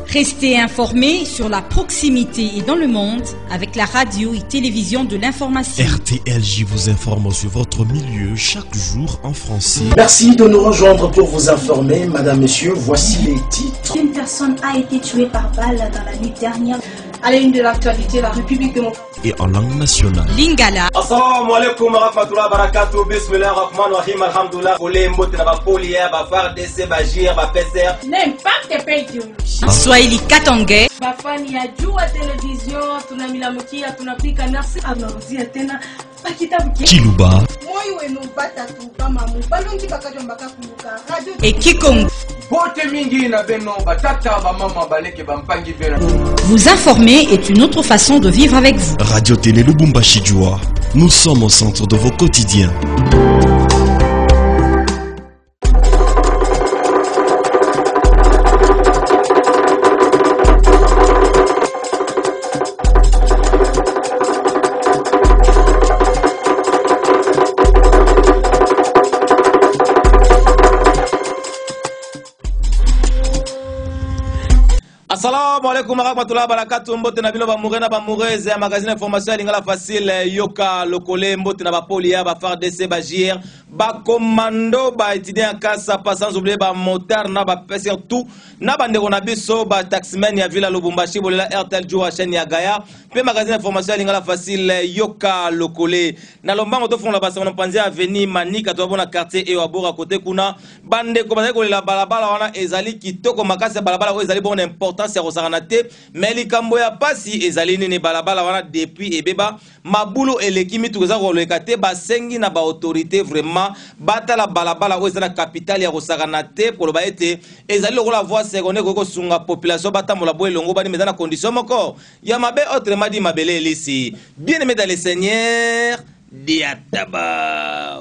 Restez informés sur la proximité et dans le monde avec la radio et télévision de l'information. RTLJ vous informe sur votre milieu chaque jour en français. Merci de nous rejoindre pour vous informer, madame, monsieur. Voici les titres. Une personne a été tuée par balle dans la nuit dernière. À la une de l'actualité, la République de et en langue nationale. Lingala. Assalamu alaikum warahmatullahi wabarakatuh. Bismillahir rahmanir rahim. Alhamdulillah. Olembo tena ba polier, ba FARDC, ba JIR, ba PCR. N'impact pas idéologie. Swahili Katangais. Ba fani ya jua télévision, tunamila mukia, tunapika merci. Anarudia tena. Kiluba et Kikongo. Vous informer est une autre façon de vivre avec vous. Radio Télé Lubumbashi Djoua, nous sommes au centre de vos quotidiens. Assalamu alaikum warahmatullahi wabarakatuh. Mbote na bino ba murena ba mureze ya magazine information lingala facile yoka lokole mbote na ba polia ba FARDC ba JIR ba commando ba étudiant kasa pas sans oublier ba moteur na ba PCR tout na ba ndeko na biso ba taximen ya Villa Lubumbashi bolela RTL Djoua chaîne ya Gaya pe magazine information lingala facile yoka lokole na lombango to fond la basa na panzi avenue Manika to bona quartier e wabora côté kuna bande ko ba ko la balabala wana ezali kitoko makasi balabala ko ezali bon importance ya rosaranate mais likambo ya pasi ezali nini balabala wana depuis ebeba mabulu elekimi tukoza ko lekate basengi na ba autorité vraiment batala balabala ko ezala capitale ya rosaranate pour ba ete ezali ko la voie secondaire ko sunga population batambola bo elongo bani mezana condition moko ya mabe autrement dit mabele elisi bien aimé dans le Seigneur diataba.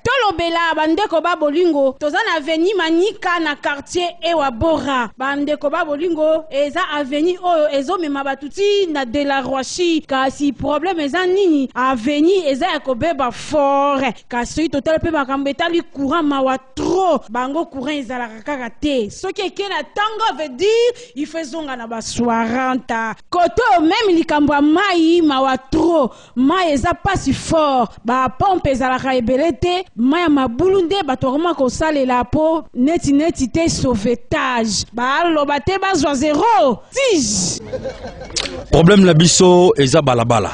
Tolobela bandeko ba bolingo toza na avenue Manika na quartier Ewabora bandeko ba bolingo eza avenue oyo ezomema batuti na de la Roachi kasi problème eza nini avenue eza ya kobeba fort kasi total pe makambo etali courant mawa trop bango courant ezala kaka te soki ekena tango veut dire il fait zonga na ba 40 koto même likambo ya mai mawa trop mai eza pas si fort ba pompe ezala ka ebelete maya mabulunde batoroma ko salela po neti te sauvetage ba loba te bazwa zéro tige problème la biso eza balabala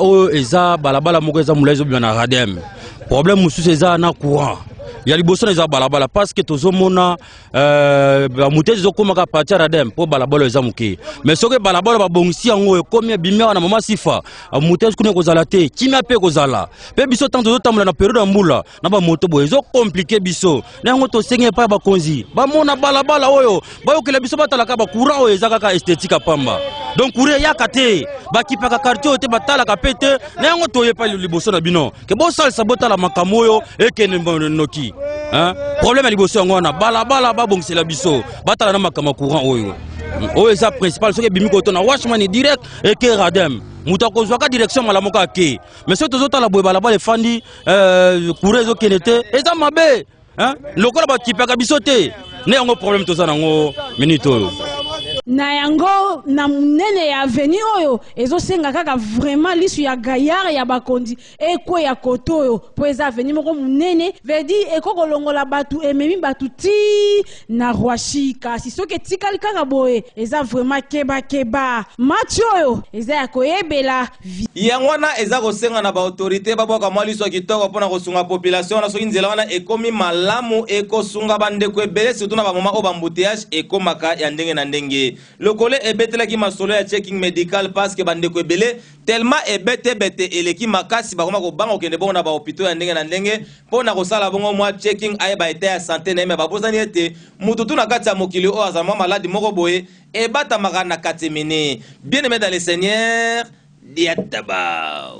oyo eza balabala moko eza mulazo bina radem problème mususu eza na courant ya liboso na eza balabala parce que tozomona ba mutezi zokomaka partir radem po balabala eza muke mais soki balabala ba bongisi yango ekomi bimia na mama sifa mutezi kuna kozala te kimia pe kozala pe biso tanto zotamula na période ya mbula na ba moto boye zo compliqué biso na yango to senge pa ba konzi ba mona balabala oyo ba yokela biso batalaka ba courant oyo eza kaka esthétique pamba donc courant ya kate ba kipaka quartier te batalaka pete na yango to yepa liboso na bino ke bo salsa botala makambo oyo ekene noki hein problème liboso yango na balabala ba bongsela biso batala na makama courant oyo eza principal soki bimi ko to na washman direct et que radem muta ko zwaka direction mala moka ke mais soki tozotala boye balabala efandi courant ezo kenete eza mabe hein lokola ba kipaka biso te ne yango problème toza nango minute oyo na yango na munene ya avenue oyo ezosenga kaka vraiment lisu ya gayar ya bakondi eko ya koto oyo po eza avenue moko munene vedi ekoko longola batu ememi batu ti na Roachi kasi soki etikali kaka boye eza vraiment keba match oyo eza ya koyebela yango wana eza kosenga na ba autorité baboka mwa lisu kitoko mpona kosunga population na soki nzela wana ekomi malamu ekosunga bandeko ebele surtout na bamoma oyo bambouteillage ekomaka ya ndenge na ndenge lokole ebetelaki masolo ya checking medical parce que bandeko ebele tellement bete eleki makasi bakoma kobanga okende bongo na ba hôpitaux ya ndenge na ndenge mpona kosala bongo mwa checking ayeba ete ya santé na yeme babosani ete mutu tu na kati ya mokili oyo azala mwa maladi moko boye ebatamaka na katemene bien aimé dans le Seigneur diataba.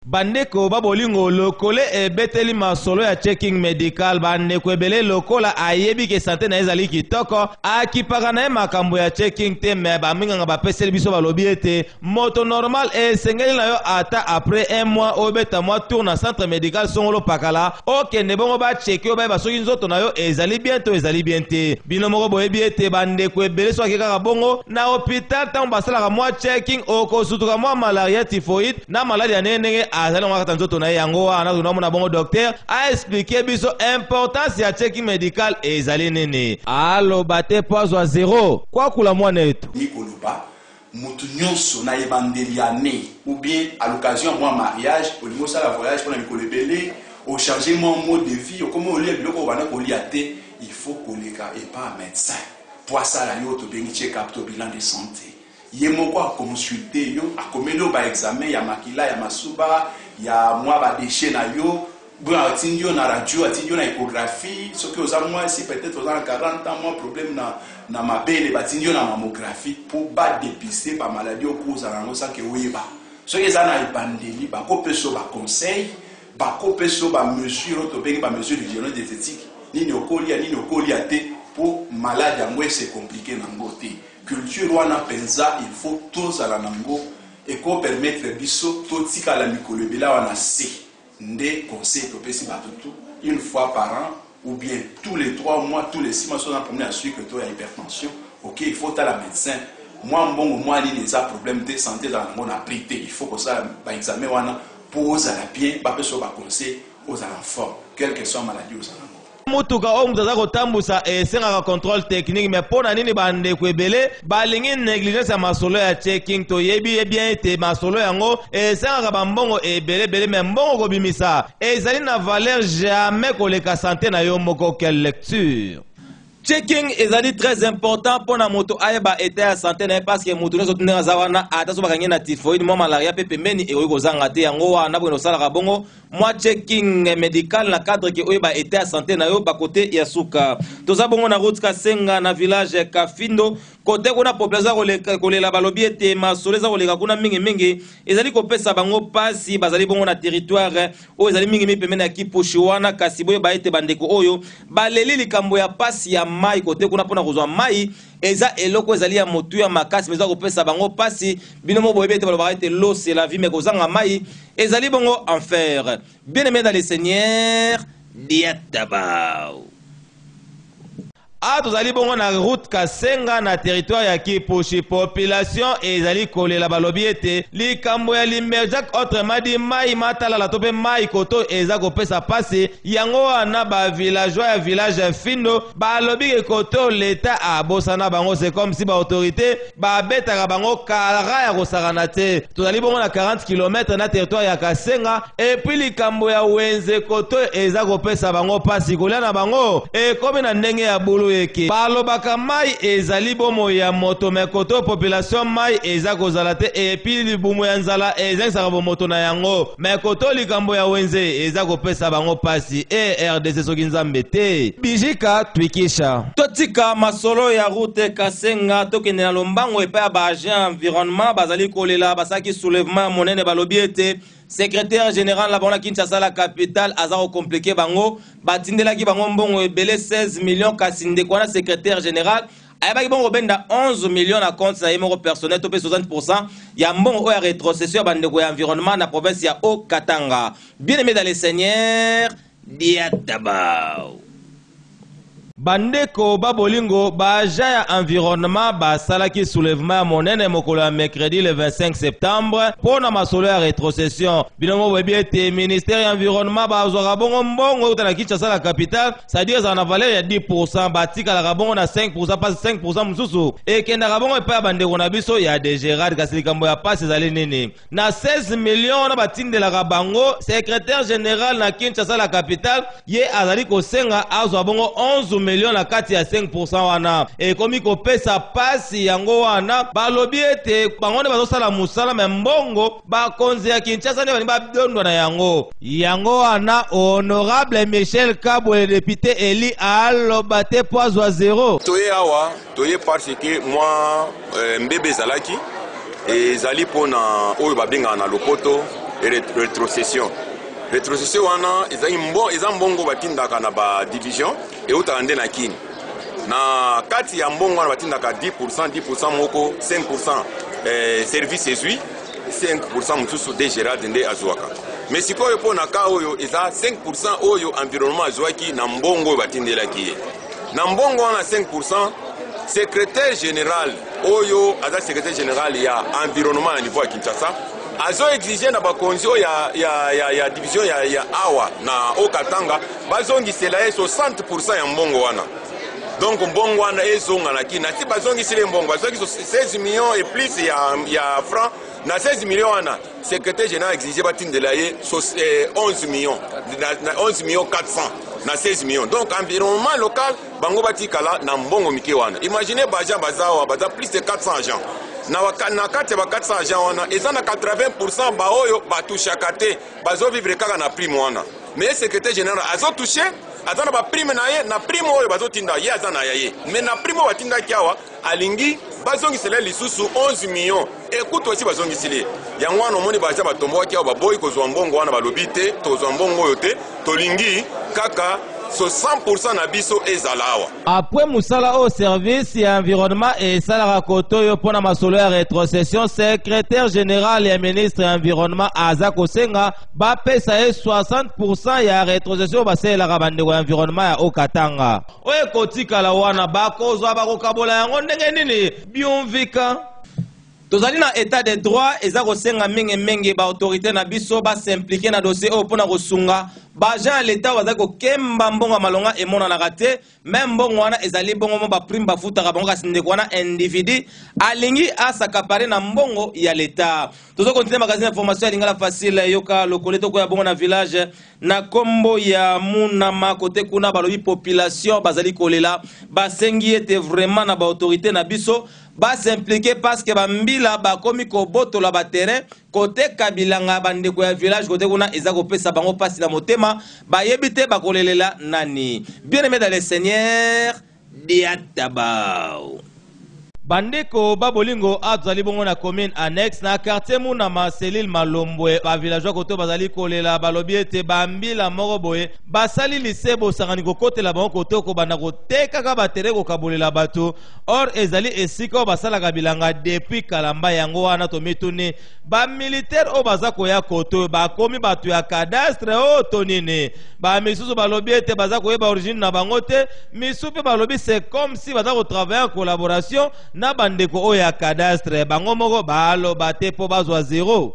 bandeko babolingo lokole ebeteli masolo ya checking medical bandeko ebele lokola ayebi ke santé na ezali kitoko akipaka na ye makambo ya checking te me baminganga bapeseli biso balobi ete moto normal esengeli na yo ata après un mois obeta mwa tour na centre médical songolo pakala okende bongo bacheke obayeba soki nzoto na yo ezali bien to ezali bien te bino moko boyebi ete bandeko ebele so akekaka bongo na hôpital ntango basalaka mwa checking okosutuka mwa malaria typhoïde na maladi ya ndenge ndenge azali ngo kata nzoto na ye yango wana tunamona bongo docteur a expliqué biso importance ya checking médical ezali nini aloba te poids zéro kwa kula mwana etu nikoloba mutu nyonso na yebandeli ya ne ou bien à l'occasion moi mariage olingo sala voyage pour na mikolo ebele au changement mode de vie comment olia biloko bana kolia te il faut koleka et pas médecin pour ça la yo to bengi check up to bilan de santé yemoko a consulter yo a komelo ba examen ya makila ya masuba ya moi ba déchet na yo bon atindio na radio atindio na échographie ce que aux moi si peut-être aux 40 ans moi problème na mabele batindio na mammographie pour ba dépister ba maladie au cause à rango ça que oyeba ce que ça na ibandeli ba kopeso ba conseil ba kopeso ba mesure to bengi ba mesure d'hygiène diététique nini okolia te pour malade yango c'est compliqué na ngote culture wana penza il faut tous ala nango et ko permettre biso to tika la mikolo bela wana se nde conseil to pesi batutu une fois par an ou bien tous les 3 mois tous les 6 mois sur la première suite que toi hypertension OK il faut à la médecin moi bon moi ni les problèmes de santé dans mon aprité il faut que ça ba examen wana pose à la bien ba peso ba conseil aux enfants quelle que soit maladie aux enfants mutuka o mutaza kotambusa esengaka contrôle technique mais pona nini bandeko ebele balingi négligence ya masolo ya checking to yebi bien ete masolo yango esengaka bambongo ebele mais mbongo kobimisa ezali na valeur jamais koleka santé na yo moko. Quelle lecture. Checking ezali très important pour na moto ayeba état ya santé na parce que moto nso tundanga zawana ata so bakanye na typhoïde mo malaria pe pembeni e oyiko zanga te yango wana bweno sala bongo moi checking médical na cadre ke oyeba état ya santé na yo ba côté ya suka toza bongo na route Kasenga na village Kafindo côté kuna population kolela balobi ete masoleza koleka kuna mingi ezali kopesa bango pasi bazali bongo na territoire o ezali mingi pembeni ya Kipushi wana kasi boye ba ete bandeko oyo baleli likambo ya pasi ya mai côté kuna pona kozwa mai eza eloko ezali ya motu ya makasi meza kopesa bango pasi binomo boyebe te balobaka ete l'eau c'est la vie mais kozanga mai ezali bongo enfer. Bien aimé dans les seigneurs diatabao tozali bongo na route Kasenga na territoire ya Kipushi population ezali kolela balobi ete likambo ya Limberjack autrement dit mai matala la tope mai koto eza kopesa pasi yango wana ba villageois ya village Findo balobi ke koto l'état abosana bango c'est comme si ba autorité ba betaka bango kara ya kosakana te tozali bongo na 40 km na territoire ya Kasenga et puis likambo ya Wenze koto eza kopesa bango pasi kolia na bango e komi na ndenge ya bulu eke balobaka mai ezali bomo ya moto me koto population mai eza kozala te epi libumu ya nzala ezangisaka bomoto na yango me koto likambo ya Wenze eza kopesa bango pasi RDC soki nzambe te bijika twikisha totika masolo ya route Kasenga tokende na lombango epai ya baagent environnement bazali kolela basaki soulèvement monene balobi ete secrétaire général la bona Kinshasa la capitale azaro compliqué bango batindelaki bango mbongo ebele 16 millions kasinde kwana secrétaire général ayebaki bongo benda 11 millions na compte na yemoko personnel to pe 60% ya mbongo oya rétrocession bandeko ya environnement na province ya Haut-Katanga. Bien aimé dans les seigneurs diatabao bandeko babolingo baja ya environnement basalaki soulèvement monene mokolo ya mercredi le 25 septembre pona masolo ya rétrocession binomo webi ete ministère ya environnement bazwaka bongo mbongo uta na Kinshasa la capitale c'est-à-dire za na valeur ya 10% batikala bongo na 5% pas 5% mususu ekendaka bongo epai ya bandeko na biso ya DGRAD kasi likambo ya pasi ezali nini na 16 millions na batindelaka bango secrétaire général na Kinshasa la capitale ye azali kosenga azwa bongo 11 millions na kati ya 5% wana ekomi kopesa pasi yango wana balobi ete bango nde bazosala musala me mbongo bakonzi ya Kinshasa nde bani badondwa na yango wana honorable Michel Kabwe député Eli aloba te poids zéro toye awa toye parce que moi mbebe zalaki ezali pona oyo babengaka na lopoto rétrocession. Rétrocession wana eza mbongo batindaka na ba division et utande na kini. Na kati ya mbongo wana batindaka 10% moko 5% service ezui 5% mususu de Gérald nde azwaka. Mais sikoyo po na ka oyo eza 5% oyo environnement azwaki na mbongo batindelaki ye. Na mbongo wana 5% secrétaire général oyo aza secrétaire général ya environnement à niveau ya Kinshasa azo exiger na bakonzio ya division ya awa na Okatanga bazongisela ye 60% ya mbongo wana. Donc mbongo wana ezonga na kina ti bazongisile mbongo bazongi 16 millions et plus ya francs na 16 millions wana secrétaire général exigé batindela ye 11 millions na 11 millions 400 na 16 millions. Donc environnement local bango batikala na mbongo mike wana. Imaginez baja bazawa baza plus de 400 agents. Na kati ba 400 agents wana eza na 80% ba oyo batushaka te bazo vivre kaka na prime wana. Mais secrétaire général azo touché azana ba prime na ye na prime oyo bazo tinda ye azana ya ye. Mais na prime batinda kiawa alingi bazongisele lisusu 11 millions. Écoute aussi bazongisele. Yango wana omoni baja batombo kiawa baboyi kozwa mbongo wana balobi te tozwa mbongo oyo te tolingi kaka so 100% na biso ezalawa. Après musala au service ya environnement et salaka kotoyo pona masolo ya rétrocession secrétaire général et ministre environnement Aza Kosenga ba pesa 60% ya rétrocession basela ka bandeko ya environnement ya Okatanga. Oye kotika la wana bakozwa bakokabola yango ndenge nini biomvika. Tozali na état de droit eza kosenga mingi ba autorité na biso ba s'impliquer na dossier o pona kosunga ba agent l'état waza ko kemba mbongo malonga emona na raté même mbongo wana ezali bongo mo ba prime ba futa ka bongo kasinde kwana individu alingi asakapare na mbongo ya l'état. Tozo continuer magazine information ya lingala facile yoka lokoleto ko ya bongo na village na kombo ya munama côté kuna balobi population bazali kolela ba sengi était vraiment na ba autorité na biso ba s'impliquer parce que bambila ba komi ko botola ba terrain côté kabilanga bandeko ya village côté kuna eza ko pesa bango pasi na motema ba yebite ba kolelela nani. Bien aimé dans le Seigneur diatabao bandeko babolingo azali bongo na commune annexe na quartier muna Marcelil Malombwe ba villageois koto bazali kolela balobi ete bambila moko boye basali lisebo sangani kokotela bango koto ko bana koteka ka batere ko kabolela bato or ezali esika basala bilanga depuis kalamba yango wana to mituni ba militaire o baza koya koto ba komi bato ya cadastre o tonine ba misusu balobi ete baza koyeba origine na bango te misupe balobi c'est comme si baza ko travailler en collaboration na bandeko oya cadastre bango moko balo bate po bazwa zéro.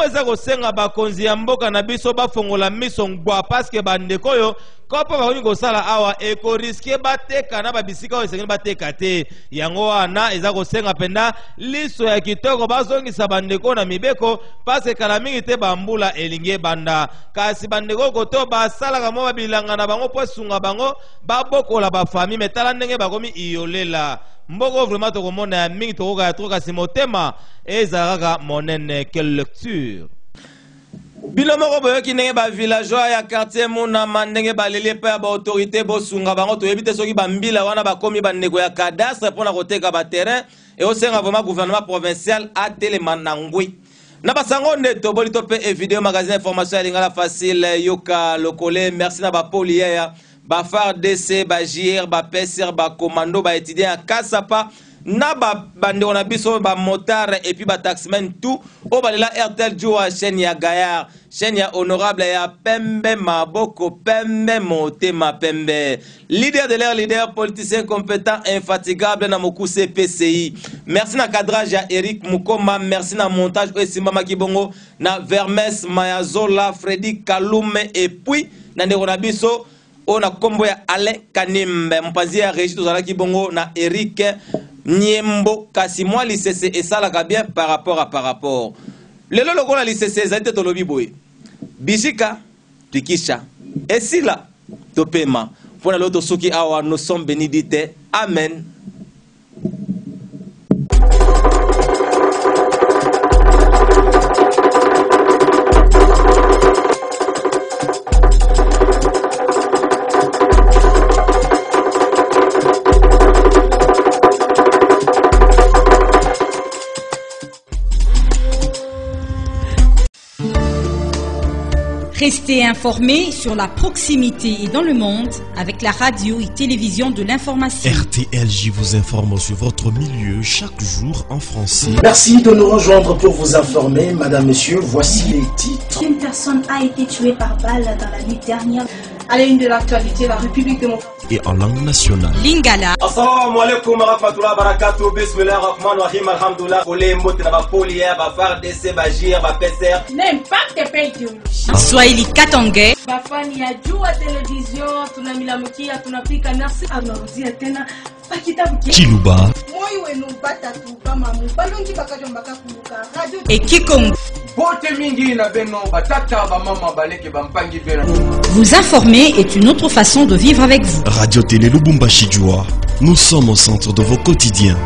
Eza kosenga bakonzi ya mboka na biso bafongola miso ngwa parce que bandeko yo kopo bakoni kosala awa eko riske bateka na babisika oyo esengeli bateka te yango wana eza kosenga penda liso ya kitoko bazongisa bandeko na mibeko parce que kala mingi te bambula elingi banda kasi bandeko koto basalaka mo babilanga na bango po esunga bango babokola bafami metala ndenge bakomi iyolela mboko vraiment tokomona ya mingi tokoka ya tro kasi motema ezalaka monene. Quelle lecture bino moko boyoki ndenge ba villageois ya quartier munama ndenge baleli pe ya ba autorité bosunga bango toyebi te soki bambila wana bakomi bandeko ya cadastre mpona koteka ba terrain et osenga vraiment gouvernement provincial atelema na ngwi na basango nde toboli to pe video magazine information ya lingala facile yoka lokole. Merci na bapoli ya ba FARDC ba JR ba PCR ba commando ba étudiant à Kasapa na ba bande on a biso ba motard et puis ba taxman tout o balela RTL Joa chaîne ya Gayar chaîne ya honorable ya Pembe Maboko Pembe Motema Pembe leader de l'air leader politicien compétent infatigable na moku CPCI. Merci na cadrage ya Eric Mukoma. Merci na montage Esima Makibongo na Vermes Mayazola Freddy Kalume et puis na ndeko na biso on a kombo ya Alain Kanimbe mpanzi ya Régis tozalaki bongo na Eric Niembo kasi moi l'ICC et ça la bien par rapport lelo lokola l'ICC ezali te tolobi boye Bishika Pikisha esila topema Pour l'autre soki awa, nous sommes bénis d'ite. Amen. Restez informés sur la proximité et dans le monde avec la radio et télévision de l'information. RTLJ vous informe sur votre milieu chaque jour en français. Merci de nous rejoindre pour vous informer. Madame, Monsieur, voici les titres. Une personne a été tuée par balle dans la nuit dernière. À la une de l'actualité, la République démocratique. Et en langue nationale. Lingala. Assalamu alaikum wa rahmatullahi wa barakatuh. Bismillah ar-Rahman ar-Rahim. Alhamdulillah. Kole mbote na bapoli ya ba FARDC ba JIR ba PCR. N'impacte pas idéologie. Swahili Katangais. Bafani ya jua télévision, tunamila mukia, tunapika merci. Anarudia tena. Kiluba. Et Kikongo. Vous informer est une autre façon de vivre avec vous. Radio Télé Lubumbashi Djoua. Nous sommes au centre de vos quotidiens.